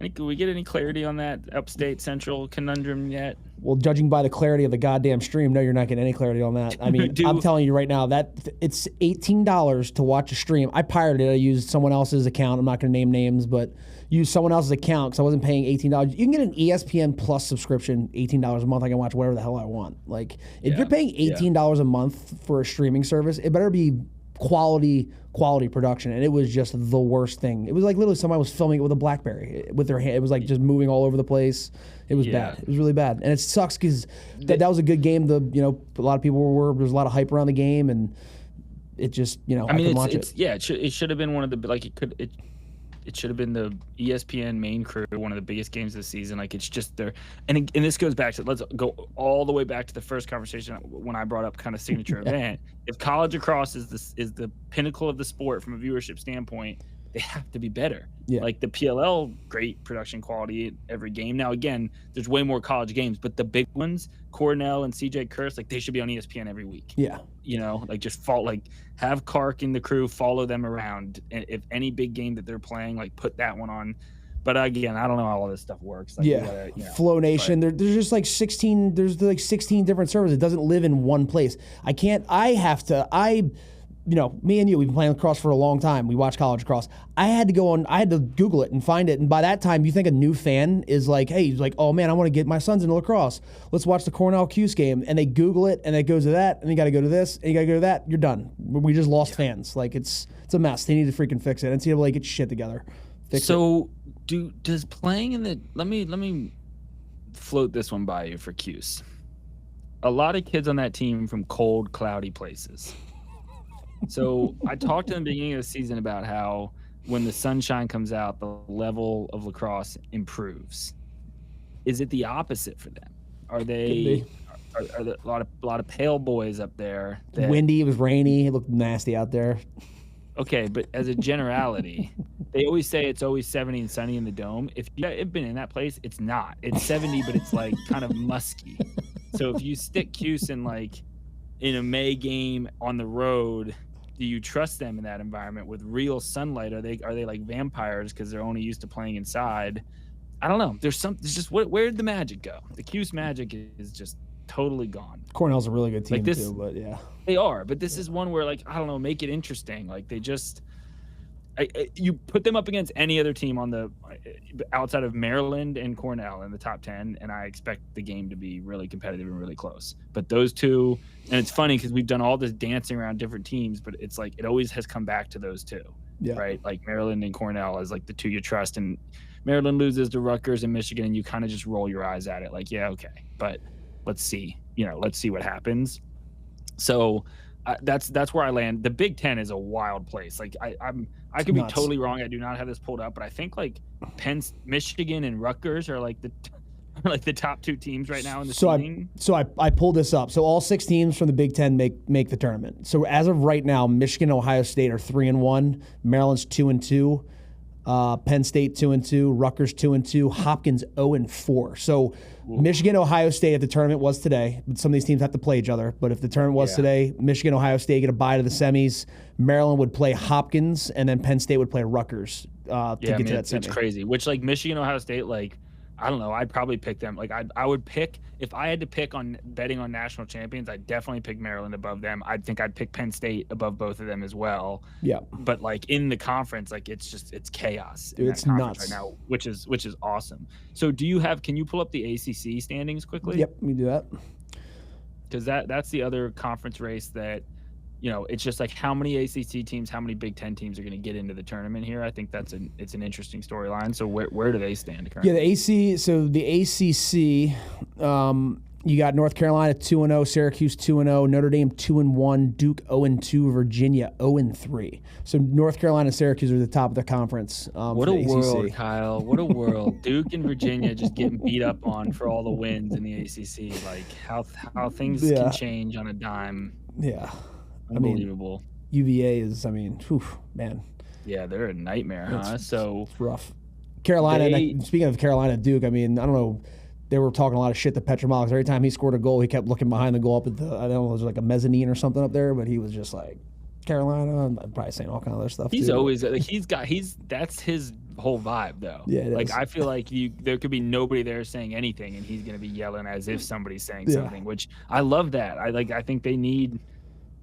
Can we get any clarity on that upstate central conundrum yet? Well, judging by the clarity of the goddamn stream, no, you're not getting any clarity on that. I mean, I'm telling you right now that it's $18 to watch a stream. I pirated it. I used someone else's account. I'm not going to name names, but used someone else's account because I wasn't paying $18. You can get an ESPN Plus subscription, $18 a month. I can watch whatever the hell I want. Like, if you're paying $18 a month for a streaming service, it better be quality production. And it was just the worst thing. It was like literally somebody was filming it with a BlackBerry with their hand. It was like just moving all over the place. It was bad. It was really bad. And it sucks because that was a good game. A lot of people there was a lot of hype around the game, and it just, I couldn't watch it. Yeah, it should have been one of the, like, it should have been the ESPN main crew, one of the biggest games of the season. Like, it's just there. And this goes back to, let's go all the way back to the first conversation when I brought up kind of signature event. If college lacrosse is the pinnacle of the sport from a viewership standpoint, they have to be better. Yeah. Like the PLL, great production quality every game. Now, again, there's way more college games, but the big ones, Cornell and CJ Kirst, like they should be on ESPN every week. Yeah. Like just have Clark and the crew follow them around. And if any big game that they're playing, like put that one on. But again, I don't know how all this stuff works. Like, Flow Nation. There's just like 16. There's like 16 different servers. It doesn't live in one place. Me and you, we've been playing lacrosse for a long time. We watch college lacrosse. I had to Google it and find it. And by that time, you think a new fan is like, hey, he's like, oh man, I want to get my sons into lacrosse. Let's watch the Cornell Cuse game. And they Google it, and it goes to that, and you got to go to this, and you got to go to that. You're done. We just lost fans. Like it's a mess. They need to freaking fix it. NCAA, get your shit together. Does playing in the let me float this one by you for Cuse. A lot of kids on that team from cold, cloudy places. So I talked to them at the beginning of the season about how when the sunshine comes out, the level of lacrosse improves. Is it the opposite for them? Are there a lot of pale boys up there? Windy, it was rainy, it looked nasty out there. Okay, but as a generality, they always say it's always 70 and sunny in the Dome. If you've been in that place, it's not. It's 70, but it's like kind of musky. So if you stick Cuse in a May game on the road, do you trust them in that environment with real sunlight? Are they like vampires because they're only used to playing inside? I don't know. There's just where did the magic go? The Cuse magic is just totally gone. Cornell's a really good team too, but yeah. They are, but this is one where I don't know, make it interesting. Like they just You put them up against any other team on the outside of Maryland and Cornell in the top 10, and I expect the game to be really competitive and really close. But those two, and it's funny because we've done all this dancing around different teams, but it's like it always has come back to those two, right? Like Maryland and Cornell is like the two you trust, and Maryland loses to Rutgers and Michigan, and you kind of just roll your eyes at it, like, yeah, okay, but let's see, let's see what happens. So that's where I land. The Big Ten is a wild place. Like I could be totally wrong. I do not have this pulled up, but I think like Michigan and Rutgers are like the top two teams right now in the seeding. I pulled this up. So all 6 teams from the Big Ten make the tournament. So as of right now, Michigan, Ohio State are 3-1, Maryland's 2-2, Penn State 2-2, Rutgers 2-2, Hopkins 0-4. So Michigan, Ohio State, if the tournament was today, but some of these teams have to play each other. But if the tournament was today, Michigan, Ohio State get a bye to the semis. Maryland would play Hopkins, and then Penn State would play Rutgers to get to that semi. It's crazy. Which like Michigan, Ohio State, like I don't know. I'd probably pick them. Like I would pick if I had to pick on betting on national champions. I'd definitely pick Maryland above them. I think I'd pick Penn State above both of them as well. Yeah. But like in the conference, like it's chaos. Dude, it's nuts right now, which is awesome. So can you pull up the ACC standings quickly? Yep, let me do that. Because that's the other conference race that. It's just like how many ACC teams, how many Big Ten teams are going to get into the tournament here. I think it's an interesting storyline. So where do they stand currently? The ACC, you got North Carolina 2-0, Syracuse 2-0, Notre Dame 2-1, Duke 0-2, Virginia 0-3. So North Carolina and Syracuse are at the top of the conference. What a world, Kyle! What a world! Duke and Virginia just getting beat up on for all the wins in the ACC. Like how things can change on a dime. Yeah. Unbelievable. UVA is, man. Yeah, they're a nightmare, huh? So it's rough. Carolina, speaking of Carolina, Duke, I don't know. They were talking a lot of shit to Petromalis. Every time he scored a goal, he kept looking behind the goal up at I don't know, it was like a mezzanine or something up there, but he was just like, Carolina, I'm probably saying all kind of other stuff. He's always like that's his whole vibe though. Yeah, like I feel like there could be nobody there saying anything, and he's gonna be yelling as if somebody's saying something, which I love that. I think they need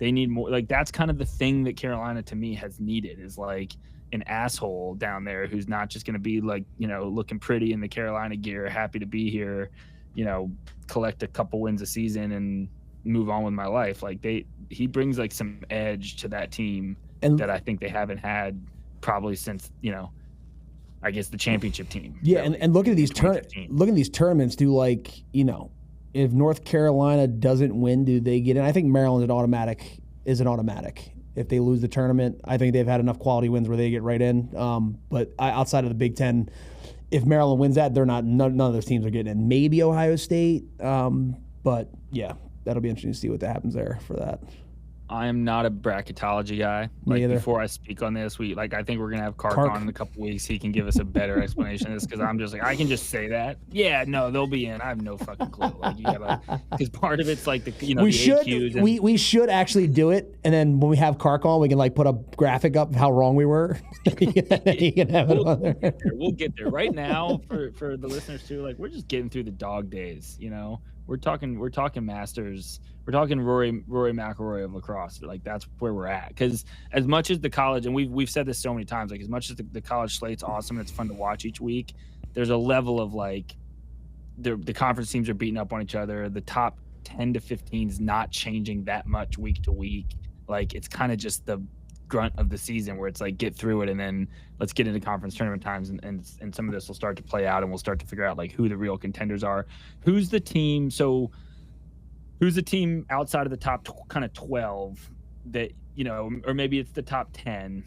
more. Like that's kind of the thing that Carolina to me has needed is like an asshole down there who's not just going to be like, looking pretty in the Carolina gear, happy to be here, collect a couple wins a season and move on with my life. Like he brings like some edge to that team that I think they haven't had probably since, I guess the championship team. Yeah. Really, and look at these tournaments, do like, if North Carolina doesn't win, do they get in? I think Maryland is an automatic. If they lose the tournament, I think they've had enough quality wins where they get right in. But outside of the Big Ten, if Maryland wins that, they're not. None of those teams are getting in. Maybe Ohio State. But yeah, that'll be interesting to see what happens there for that. I am not a bracketology guy. Like before I speak on this, I think we're gonna have Kark on in a couple weeks. He can give us a better explanation of this because I'm just like I can just say that. Yeah, no, they'll be in. I have no fucking clue. Like you gotta because part of it's like the AQs. We should actually do it, and then when we have Kark on, we can like put a graphic up of how wrong we were. You can have it on there. We'll get there. Right now for the listeners too. Like we're just getting through the dog days. We're talking Masters. We're talking Rory McIlroy of lacrosse. Like that's where we're at. Because as much as the college, and we've said this so many times, like as much as the college slate's awesome and it's fun to watch each week, there's a level of like the conference teams are beating up on each other. The top 10 to 15 is not changing that much week to week. Like it's kind of just the grunt of the season where it's like get through it and then let's get into conference tournament times and some of this will start to play out and we'll start to figure out like who the real contenders are. Who's the team outside of the top kind of 12 that, or maybe it's the top 10.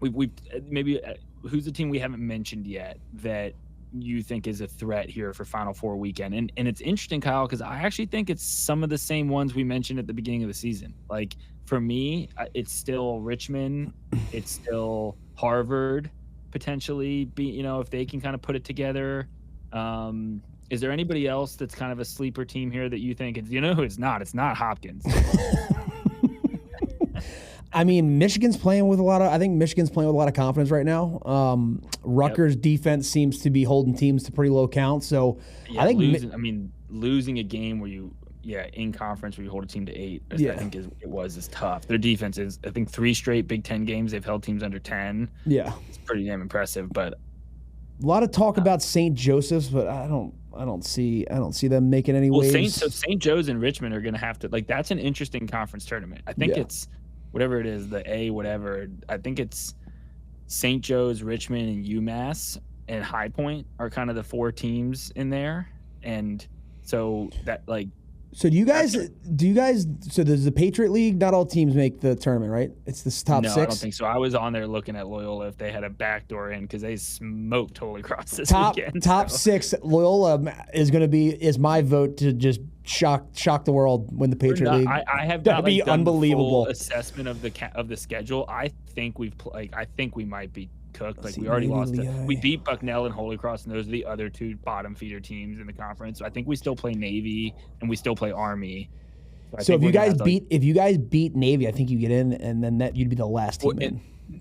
We've maybe who's the team we haven't mentioned yet that you think is a threat here for Final Four weekend? And it's interesting, Kyle, because I actually think it's some of the same ones we mentioned at the beginning of the season. Like for me, it's still Richmond. It's still Harvard potentially if they can kind of put it together. Is there anybody else that's kind of a sleeper team here that you think it's, who it's not? It's not Hopkins. I mean, Michigan's playing with a lot of confidence right now. Rutgers defense seems to be holding teams to pretty low counts. So yeah, I think losing a game where you in conference where you hold a team to 8, I Yeah. think is tough. Their defense is, I think 3 straight Big Ten games they've held teams under 10. Yeah. It's pretty damn impressive. But a lot of talk about St. Joseph's, but I don't see them making any waves. St. Joe's and Richmond are going to have to, like, that's an interesting conference tournament. I think it's whatever it is, the A whatever. I think it's St. Joe's, Richmond, and UMass and High Point are kind of the 4 teams in there. And so that, like, so do you guys so there's the Patriot League, not all teams make the tournament, right? It's this top 6. No, I don't think so. I was on there looking at Loyola if they had a backdoor in, because they smoked Holy Cross this weekend. Top 6 Loyola is my vote to just shock the world when the Patriot League. I have that'd be unbelievable. Assessment of the schedule. I think I think we might be cooked. Like, we already lost. We beat Bucknell and Holy Cross, and those are the other 2 bottom feeder teams in the conference. So I think we still play Navy and we still play Army. So if you guys beat Navy, I think you get in, and then you'd be the last team in.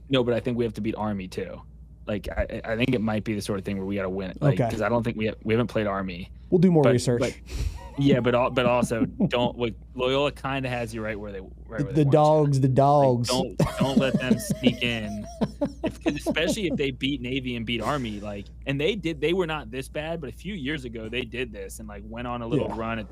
No, but I think we have to beat Army too. Like, I think it might be the sort of thing where we got to win it. Like, because I don't think we haven't played Army. We'll do more research. But also don't. Like, Loyola kind of has you right where they. The dogs. Like, don't let them sneak in. Especially if they beat Navy and beat Army, like, and they were not this bad, but a few years ago they did this and, like, went on a little run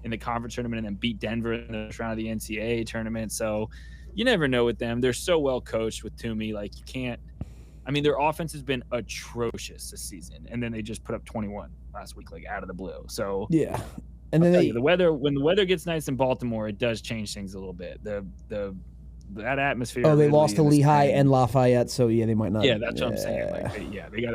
in the conference tournament and then beat Denver in the round of the NCAA tournament. So you never know with them. They're so well coached with Toomey. Like, you can't. I mean, their offense has been atrocious this season, and then they just put up 21 last week, like, out of the blue. So yeah. And then when the weather gets nice in Baltimore, it does change things a little bit. That atmosphere. Oh, they lost to Lehigh and Lafayette, so they might not. Yeah, that's what I'm saying. Like,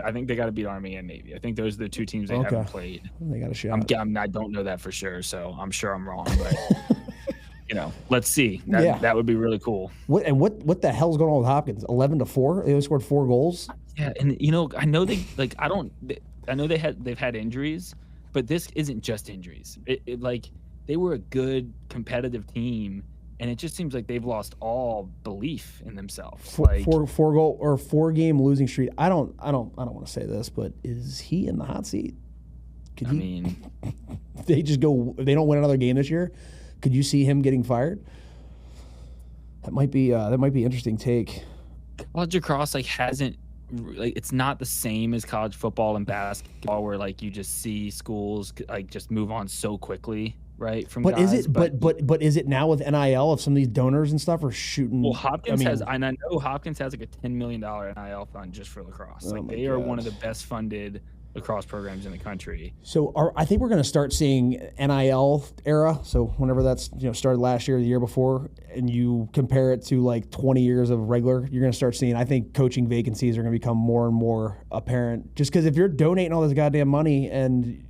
I think they got to beat Army and Navy. I think those are the 2 teams they haven't played. They got a shot. I don't know that for sure, so I'm sure I'm wrong, but let's see. That would be really cool. What the hell's going on with Hopkins? 11-4. They only scored 4 goals. Yeah, and I know they've had injuries. But this isn't just injuries. Like, they were a good competitive team, and it just seems like they've lost all belief in themselves. Four game losing streak. I don't want to say this, but is he in the hot seat? They don't win another game this year. Could you see him getting fired? That might be interesting take. College lacrosse hasn't. Like, it's not the same as college football and basketball, where, like, you just see schools, like, just move on so quickly, right? From but guys, is it? But is it now with NIL? If some of these donors and stuff are shooting. Well, Hopkins has, and I know Hopkins has like a $10 million NIL fund just for lacrosse. Like, they are one of the best funded lacrosse programs in the country. So I think we're going to start seeing NIL era. So whenever that's started last year, or the year before, and you compare it to like 20 years of regular, you're going to start seeing. I think coaching vacancies are going to become more and more apparent. Just because if you're donating all this goddamn money, and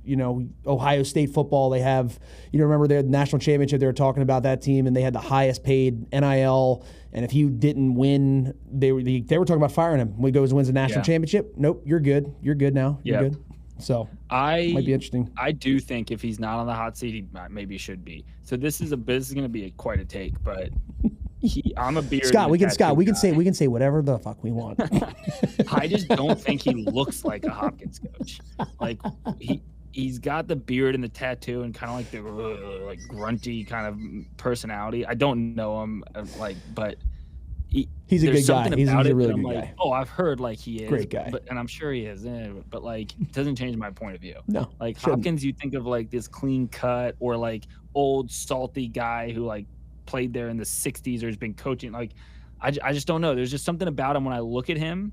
Ohio State football, they have remember their national championship, they were talking about that team, and they had the highest paid NIL. And if you didn't win, they were talking about firing him when he goes and wins the national championship. Nope, you're good. You're good now. You're good. So might be interesting. I do think if he's not on the hot seat, he maybe should be. So this is going to be quite a take, but I'm a beard. Scott, we can say whatever the fuck we want. I just don't think he looks like a Hopkins coach. Like, he's got the beard and the tattoo and kind of like the like grunty kind of personality. I don't know him, but he's a good guy. He's a really good guy. Oh, I've heard like he is. Great guy. And I'm sure he is. But like, it doesn't change my point of view. No. Like, Hopkins, you think of like this clean cut or like old salty guy who like played there in the 60s or has been coaching. Like, I just don't know. There's just something about him when I look at him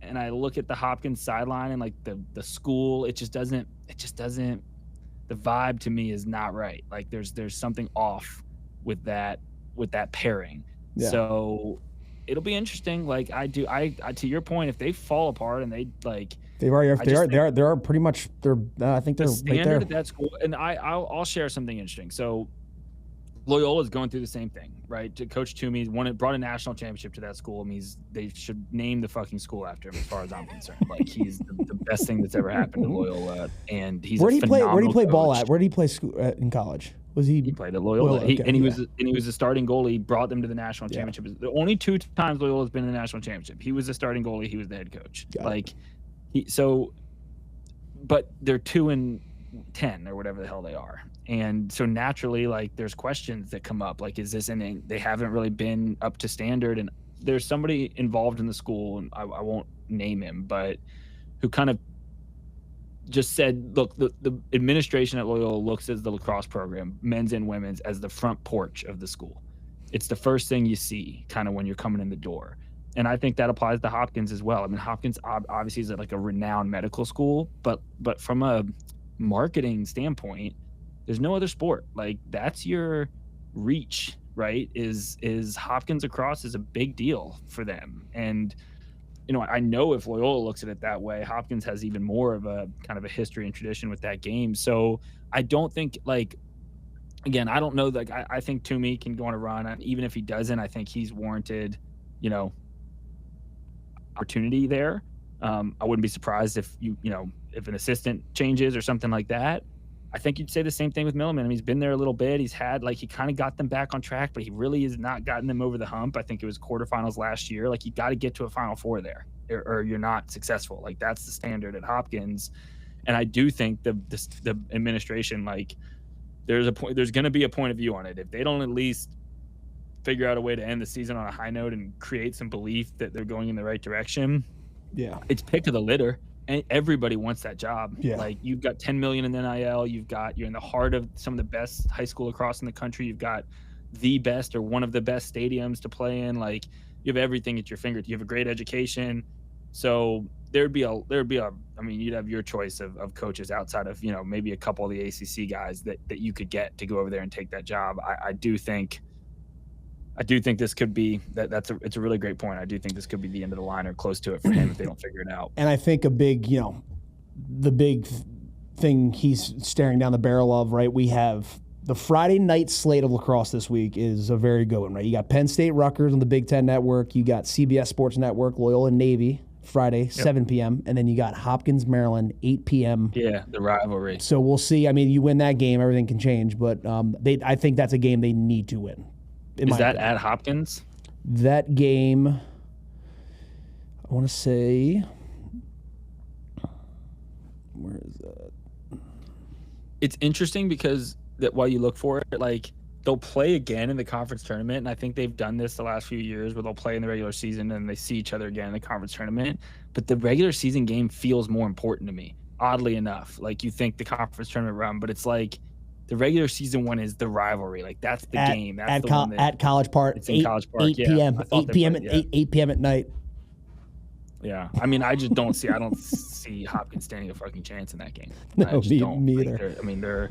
and I look at the Hopkins sideline and like the school, it just doesn't, the vibe to me is not right. Like, there's something off with that pairing. Yeah. So it'll be interesting. Like, I to your point, if they fall apart and they like, they are pretty much, I think they're standard right there at that school. And I'll share something interesting. So Loyola is going through the same thing, right? Coach Toomey brought a national championship to that school. Means they should name the fucking school after him, as far as I'm concerned. Like, he's the best thing that's ever happened to Loyola, and he's Where did he play ball coach. at? Where did he play school in college? He played at Loyola. He was a starting goalie. He brought them to the national championship. The only 2 times Loyola's been in the national championship, he was the starting goalie. He was the head coach. But they're 2-2 10 or whatever the hell they are. And so naturally, like, there's questions that come up, like, is this inning? They haven't really been up to standard. And there's somebody involved in the school, and I won't name him, but who kind of just said, look, the administration at Loyola looks at the lacrosse program, men's and women's, as the front porch of the school. It's the first thing you see kind of when you're coming in the door. And I think that applies to Hopkins as well. I mean, Hopkins obviously is like a renowned medical school, but from a marketing standpoint, there's no other sport. Like, that's your reach, right? Is Hopkins lacrosse is a big deal for them. And, you know, I know if Loyola looks at it that way, Hopkins has even more of a kind of a history and tradition with that game. So I don't think, like, again, I don't know, like, I think Toomey can go on a run. And even if he doesn't, I think he's warranted, you know, opportunity there. I wouldn't be surprised if if an assistant changes or something like that. I think you'd say the same thing with Milliman. I mean, he's been there a little bit. He kind of got them back on track, but he really has not gotten them over the hump. I think it was quarterfinals last year. Like, you got to get to a Final Four there, or you're not successful. Like, that's the standard at Hopkins. And I do think the administration, like, there's going to be a point of view on it. If they don't at least figure out a way to end the season on a high note and create some belief that they're going in the right direction, it's pick of the litter. And everybody wants that job. Yeah. Like, you've got 10 million in NIL. You're in the heart of some of the best high school lacrosse in the country. You've got the best or one of the best stadiums to play in. Like, you have everything at your fingertips. You have a great education. So there'd be a, I mean, you'd have your choice of coaches outside of, maybe a couple of the ACC guys that you could get to go over there and take that job. I do think this could be it's a really great point. I do think this could be the end of the line or close to it for him if they don't figure it out. And I think the big thing he's staring down the barrel of, right? We have the Friday night slate of lacrosse this week is a very good one, right? You got Penn State Rutgers on the Big Ten Network. You got CBS Sports Network, Loyola Navy, Friday, 7 p.m. And then you got Hopkins, Maryland, 8 p.m. Yeah, the rivalry. So we'll see. I mean, you win that game, everything can change. But I think that's a game they need to win. Is that at Hopkins? That game, I want to say, where is that? It's interesting because that while you look for it, like, they'll play again in the conference tournament, and I think they've done this the last few years where they'll play in the regular season and they see each other again in the conference tournament. But the regular season game feels more important to me, oddly enough. Like, you think the conference tournament run, but it's like, the regular season one is the rivalry. Like, that's the game. That's the one at College Park. It's in College Park. 8 p.m. 8 p.m. at 8 p.m. at night. Yeah, I mean, I just don't see Hopkins standing a fucking chance in that game. No, me either. They're.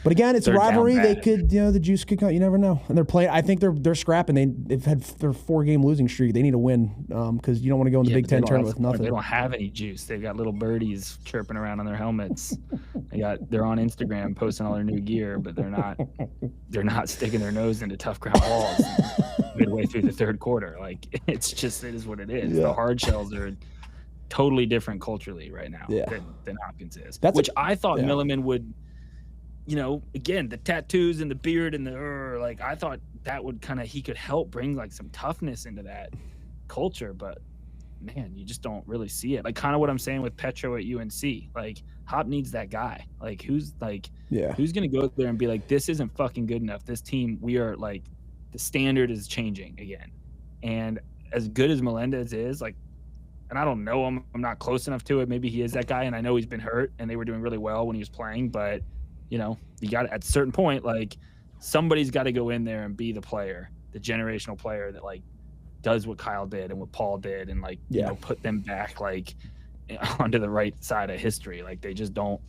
But again, it's a rivalry. They could, the juice could come. You never know. And they're playing. I think they're scrapping. They've had their 4-game losing streak. They need to win because you don't want to go in the Big Ten tournament with nothing. They don't have any juice. They've got little birdies chirping around on their helmets. They're on Instagram posting all their new gear, but they're not sticking their nose into tough ground balls midway through the third quarter. Like, it is what it is. Yeah. The hard shells are totally different culturally right now than Hopkins is. I thought Milliman would. Again, the tattoos and the beard and I thought that would he could help bring like some toughness into that culture, but man, you just don't really see it. Like, kind of what I'm saying with Petro at UNC. Like, Hop needs that guy. Like, who's going to go there and be like, this isn't fucking good enough. This team, we are like, the standard is changing again. And as good as Melendez is, like, and I don't know him, I'm not close enough to it. Maybe he is that guy, and I know he's been hurt and they were doing really well when he was playing, but you got at a certain point, like, somebody's got to go in there and be the player, the generational player that like does what Kyle did and what Paul did, and like put them back like onto the right side of history. Like, they just don't.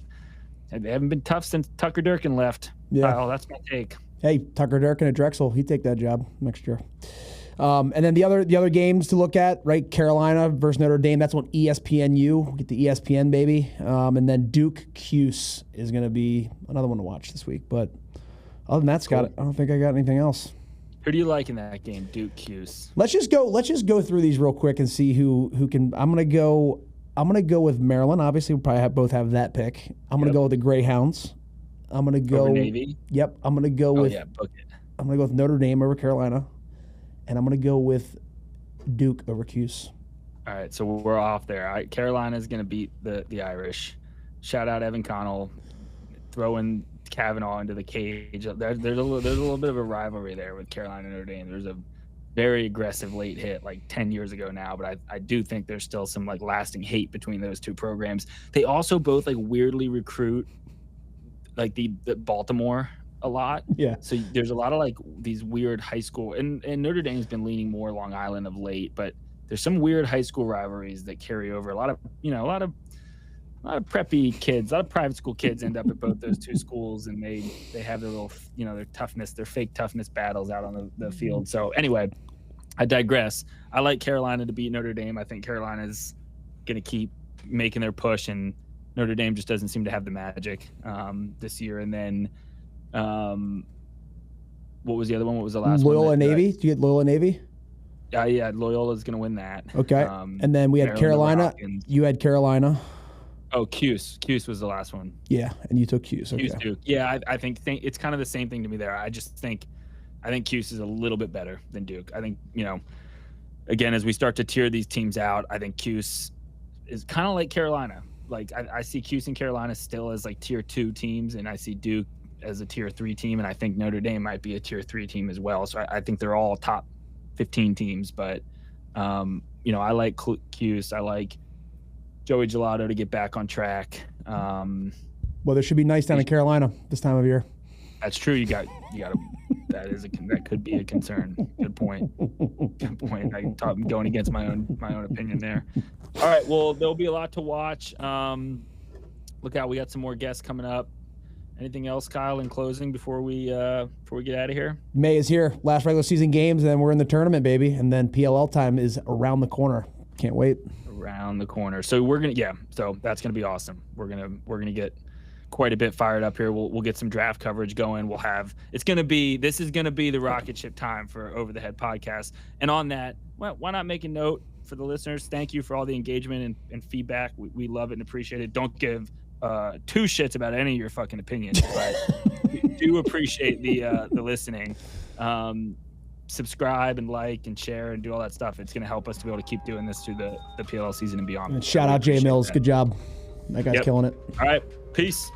They haven't been tough since Tucker Durkin left. Yeah, Kyle, that's my take. Hey, Tucker Durkin at Drexel, he'd take that job next year. And then the other games to look at, right? Carolina versus Notre Dame. That's on ESPNU. We'll get the ESPN, baby. And then Duke Cuse is going to be another one to watch this week. But other than that, Scott, I don't think I got anything else. Who do you like in that game, Duke Cuse? Let's just go through these real quick and see who can. I'm gonna go with Maryland. Obviously, we'll probably both have that pick. I'm gonna go with the Greyhounds. I'm gonna go over Navy. Yep. I'm gonna go with. Book it. I'm gonna go with Notre Dame over Carolina. And I'm going to go with Duke over Cuse. All right, so we're off there. All right, Carolina's going to beat the Irish. Shout out Evan Connell. throwing Kavanaugh into the cage. There's a little bit of a rivalry there with Carolina and Notre Dame. There's a very aggressive late hit like 10 years ago now, but I do think there's still some like lasting hate between those two programs. They also both like weirdly recruit like the Baltimore a lot. Yeah. So there's a lot of like these weird high school, and Notre Dame's been leaning more Long Island of late, but there's some weird high school rivalries that carry over. A lot of preppy kids, a lot of private school kids end up at both those two schools, and they have their little, their toughness, their fake toughness battles out on the field. So anyway, I digress. I like Carolina to beat Notre Dame. I think Carolina's going to keep making their push, and Notre Dame just doesn't seem to have the magic this year. And then what was the other one? What was the last one? Loyola Navy? Did you get Loyola Navy? Yeah, Loyola's going to win that. Okay. And then we had Carolina. You had Carolina. Oh, Cuse was the last one. Yeah, and you took Cuse. Okay. Cuse, Duke. Yeah, I think it's kind of the same thing to me there. I think Cuse is a little bit better than Duke. I think, again, as we start to tier these teams out, I think Cuse is kind of like Carolina. Like I see Cuse and Carolina still as like tier 2 teams, and I see Duke as a tier 3 team, and I think Notre Dame might be a tier 3 team as well. So I think they're all top 15 teams, but I like Cuse. I like Joey Gelato to get back on track. Well, there should be nice down in Carolina this time of year. That's true. You got that could be a concern. Good point. I'm going against my own opinion there. All right. Well, there'll be a lot to watch. Look out. We got some more guests coming up. Anything else, Kyle, in closing before we get out of here? May is here. Last regular season games, and then we're in the tournament, baby. And then PLL time is around the corner. Can't wait. Around the corner. So so that's gonna be awesome. We're gonna get quite a bit fired up here. We'll get some draft coverage going. This is gonna be the rocket ship time for Over the Head podcast. And on that, why not make a note for the listeners? Thank you for all the engagement and feedback. We love it and appreciate it. Don't give two shits about any of your fucking opinions, but we do appreciate the listening. Subscribe and like and share and do all that stuff. It's going to help us to be able to keep doing this through the PLL season and beyond. And shout out Jay Mills. That. Good job. That guy's killing it. All right. Peace.